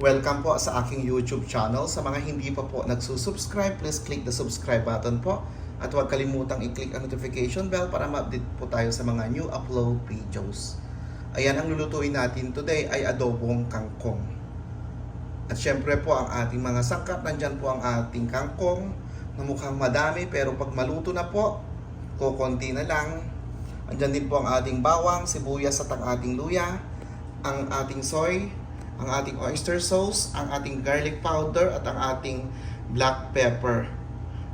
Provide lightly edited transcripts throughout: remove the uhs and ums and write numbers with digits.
Welcome po sa aking YouTube channel. Sa mga hindi pa po nagsusubscribe, please click the subscribe button po. At huwag kalimutang i-click ang notification bell para ma-update po tayo sa mga new upload videos. Ayan, ang lulutuin natin today ay adobong kangkong. At syempre po ang ating mga sangkap, nandyan po ang ating kangkong na mukhang madami pero pag maluto na po, kukunti na lang. Andyan din po ang ating bawang, sibuyas at ang ating luya, ang ating soy, ang ating oyster sauce, ang ating garlic powder at ang ating black pepper.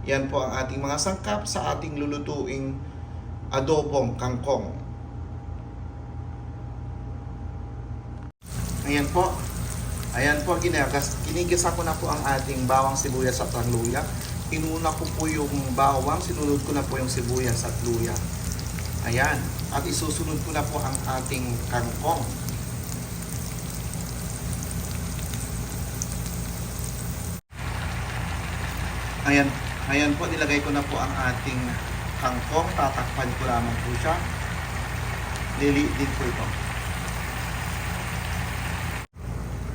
Yan po ang ating mga sangkap sa ating lulutuing adobong kangkong. Ayan po. Ayan po, ginigisa ko na po ang ating bawang, sibuyas at ang luya. Inuna ko po yung bawang, sinunod ko na po yung sibuyas at luya. Ayan. At isusunod ko na po ang ating kangkong. Ayan po, nilagay ko na po ang ating kangkong. Tatakpan ko lamang po siya. Liliit din po ito.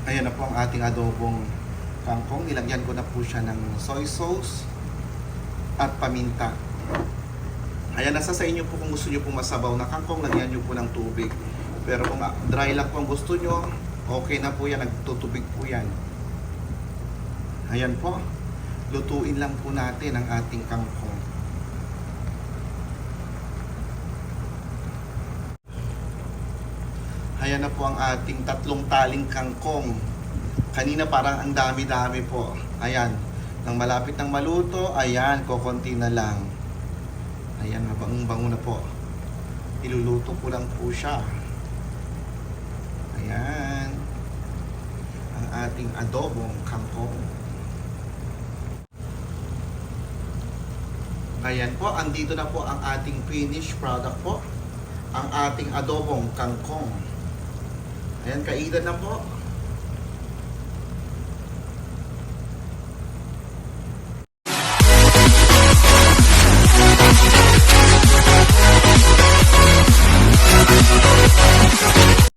Ayan na po ang ating adobong kangkong. Nilagyan ko na po siya ng soy sauce at paminta. Ayan, nasa sa inyo po kung gusto nyo po masabaw na kangkong, lagyan nyo po ng tubig. Pero kung dry lang po ang gusto nyo, okay na po yan, nagtutubig po yan. Ayan po. Lutuin lang po natin ang ating kangkong. Ayan na po ang ating tatlong taling kangkong. Kanina parang ang dami-dami po. Ayan. Nang malapit ng maluto, ayan, kukunti na lang. Ayan, mabangong-bango na po. Iluluto ko lang po siya. Ayan. Ang ating adobong kangkong. Ayan po, andito na po ang ating finished product po. Ang ating adobong kangkong. Ayan, kailan na po.